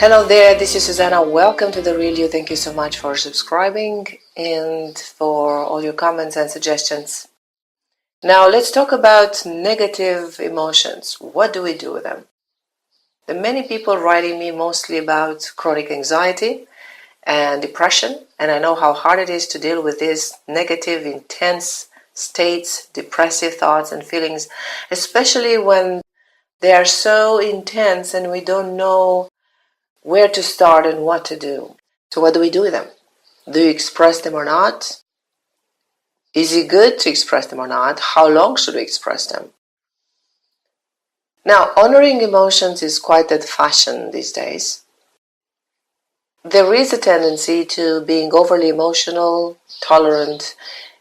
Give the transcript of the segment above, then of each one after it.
Hello there, this is Susanna. Welcome to The Real You. Thank you so much for subscribing and for all your comments and suggestions. Now let's talk about negative emotions. What do we do with them? There are many people writing me mostly about chronic anxiety and depression, and I know how hard it is to deal with these negative, intense states, depressive thoughts and feelings, especially when they are so intense and we don't know where to start and what to do. So what do we do with them? Do you express them or not? Is it good to express them or not? How long should we express them? Now, honoring emotions is quite the fashion these days. There is a tendency to being overly emotional, tolerant,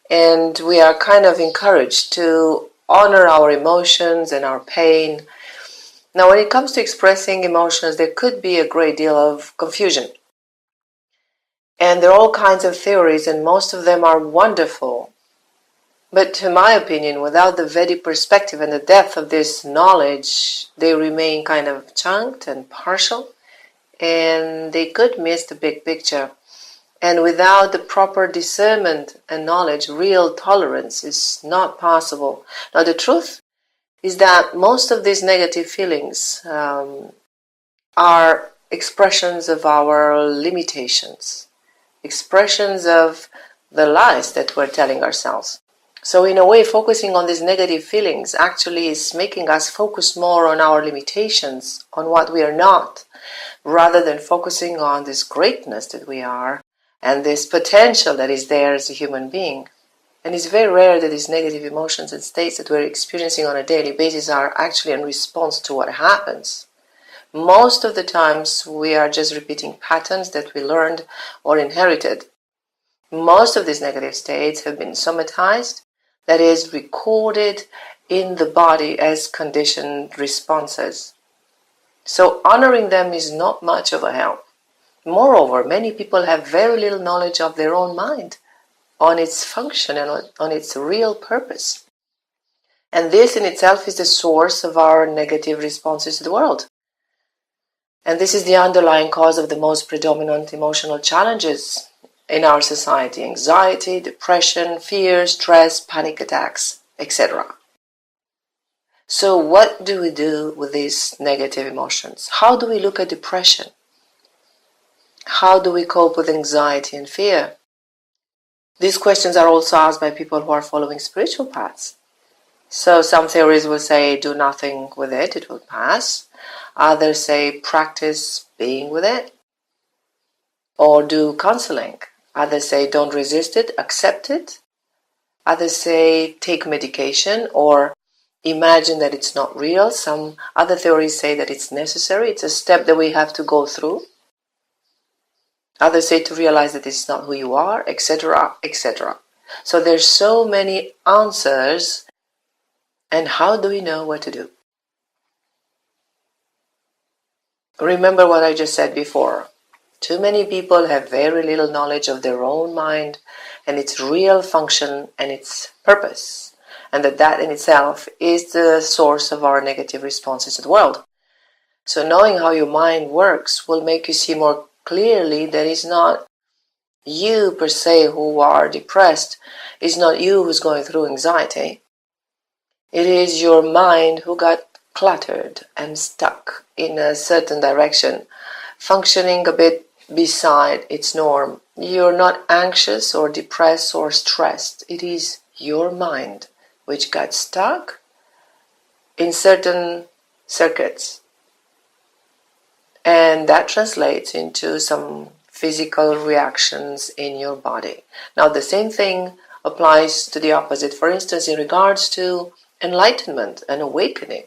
and we are kind of encouraged to honor our emotions and our pain. Now, when it comes to expressing emotions, there could be a great deal of confusion. And there are all kinds of theories, and most of them are wonderful. But to my opinion, without the Vedic perspective and the depth of this knowledge, they remain kind of chunked and partial, and they could miss the big picture. And without the proper discernment and knowledge, real tolerance is not possible. Now, the truth is that most of these negative feelings are expressions of our limitations, expressions of the lies that we're telling ourselves. So in a way, focusing on these negative feelings actually is making us focus more on our limitations, on what we are not, rather than focusing on this greatness that we are and this potential that is there as a human being. And it's very rare that these negative emotions and states that we're experiencing on a daily basis are actually in response to what happens. Most of the times we are just repeating patterns that we learned or inherited. Most of these negative states have been somatized, that is, recorded in the body as conditioned responses. So honoring them is not much of a help. Moreover, many people have very little knowledge of their own mind, on its function and on its real purpose. And this in itself is the source of our negative responses to the world. And this is the underlying cause of the most predominant emotional challenges in our society: anxiety, depression, fear, stress, panic attacks, etc. So what do we do with these negative emotions? How do we look at depression? How do we cope with anxiety and fear? These questions are also asked by people who are following spiritual paths. So some theories will say do nothing with it, it will pass. Others say practice being with it, or do counseling. Others say don't resist it, accept it. Others say take medication or imagine that it's not real. Some other theories say that it's necessary, it's a step that we have to go through. Others say to realize that it's not who you are, etc., etc. So there's so many answers, and how do we know what to do? Remember what I just said before. Too many people have very little knowledge of their own mind and its real function and its purpose, and that in itself is the source of our negative responses to the world. So knowing how your mind works will make you see more clearly that it's not you per se who are depressed, it's not you who's going through anxiety. It is your mind who got cluttered and stuck in a certain direction, functioning a bit beside its norm. You're not anxious or depressed or stressed. It is your mind which got stuck in certain circuits. And that translates into some physical reactions in your body. Now, the same thing applies to the opposite. For instance, in regards to enlightenment and awakening,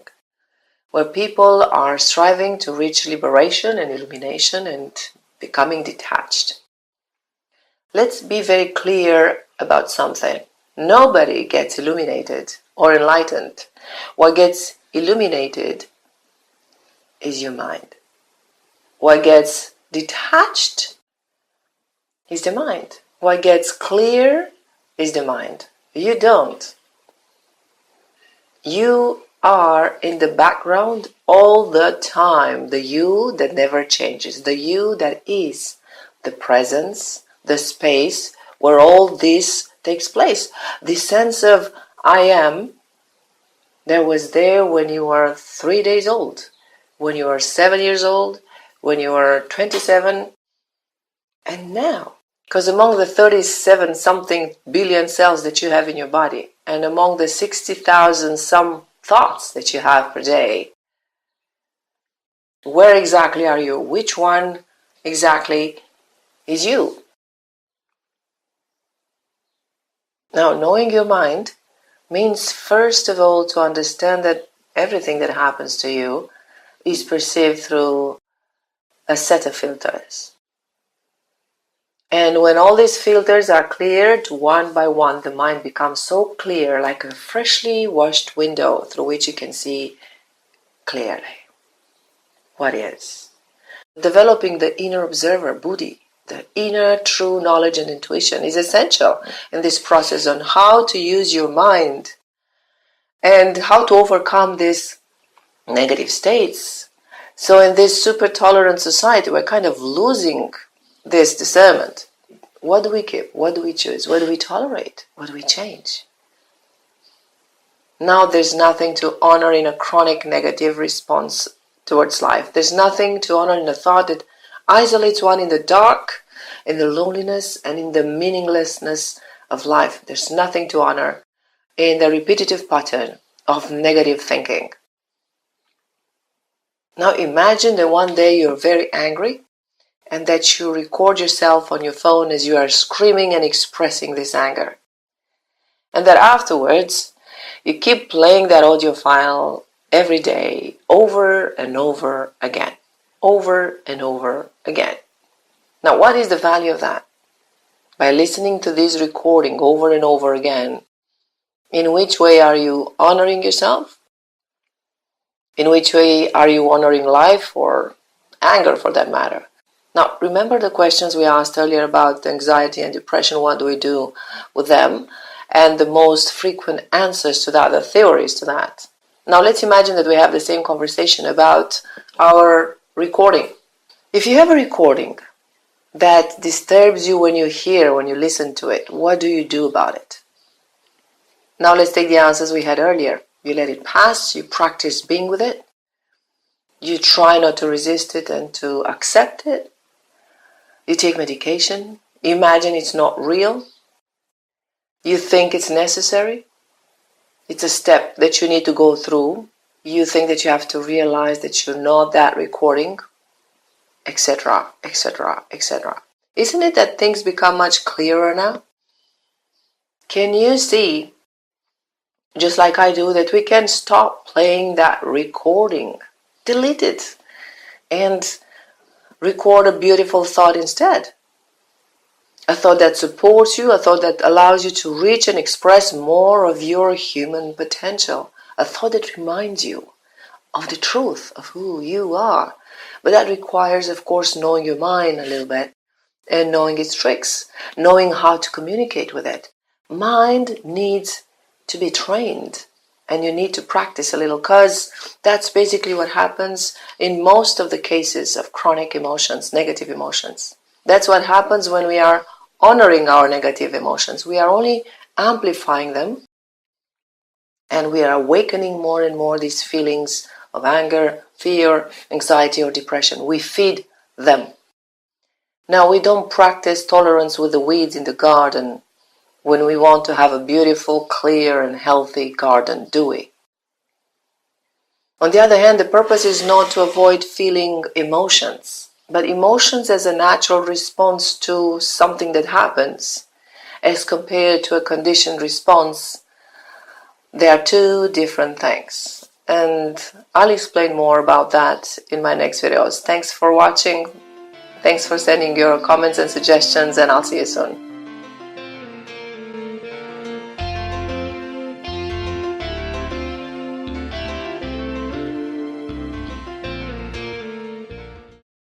where people are striving to reach liberation and illumination and becoming detached. Let's be very clear about something. Nobody gets illuminated or enlightened. What gets illuminated is your mind. What gets detached is the mind. What gets clear is the mind. You don't. You are in the background all the time. The you that never changes. The you that is the presence, the space where all this takes place. The sense of I am that was there when you were 3 days old, when you were 7 years old, when you were 27, and now. Because among the 37 something billion cells that you have in your body, and among the 60,000 some thoughts that you have per day, where exactly are you? Which one exactly is you? Now, knowing your mind means first of all to understand that everything that happens to you is perceived through a set of filters. And when all these filters are cleared one by one, the mind becomes so clear, like a freshly washed window through which you can see clearly what is. Developing the inner observer, buddhi, the inner true knowledge and intuition is essential in this process on how to use your mind and how to overcome these negative states. So in this super tolerant society, we're kind of losing this discernment. What do we keep? What do we choose? What do we tolerate? What do we change? Now there's nothing to honor in a chronic negative response towards life. There's nothing to honor in a thought that isolates one in the dark, in the loneliness, and in the meaninglessness of life. There's nothing to honor in the repetitive pattern of negative thinking. Now imagine that one day you're very angry and that you record yourself on your phone as you are screaming and expressing this anger. And that afterwards, you keep playing that audio file every day, over and over again. Over and over again. Now, what is the value of that? By listening to this recording over and over again, in which way are you honoring yourself? In which way are you honoring life or anger for that matter? Now, remember the questions we asked earlier about anxiety and depression, what do we do with them? And the most frequent answers to that, the theories to that. Now, let's imagine that we have the same conversation about our recording. If you have a recording that disturbs you when you hear, when you listen to it, what do you do about it? Now, let's take the answers we had earlier. You let it pass, you practice being with it, you try not to resist it and to accept it. You take medication, you imagine it's not real, you think it's necessary, it's a step that you need to go through, you think that you have to realize that you're not that recording, etc., etc., etc. Isn't it that things become much clearer now? Can you see, just like I do, that we can stop playing that recording, delete it, and record a beautiful thought instead. A thought that supports you, a thought that allows you to reach and express more of your human potential. A thought that reminds you of the truth of who you are. But that requires, of course, knowing your mind a little bit and knowing its tricks, knowing how to communicate with it. Mind needs to be trained. And you need to practice a little, because that's basically what happens in most of the cases of chronic emotions, negative emotions. That's what happens when we are honoring our negative emotions. We are only amplifying them, and we are awakening more and more these feelings of anger, fear, anxiety, or depression. We feed them. Now, we don't practice tolerance with the weeds in the garden when we want to have a beautiful, clear, and healthy garden, do we? On the other hand, the purpose is not to avoid feeling emotions, but emotions as a natural response to something that happens, as compared to a conditioned response. They are two different things. And I'll explain more about that in my next videos. Thanks for watching. Thanks for sending your comments and suggestions, and I'll see you soon.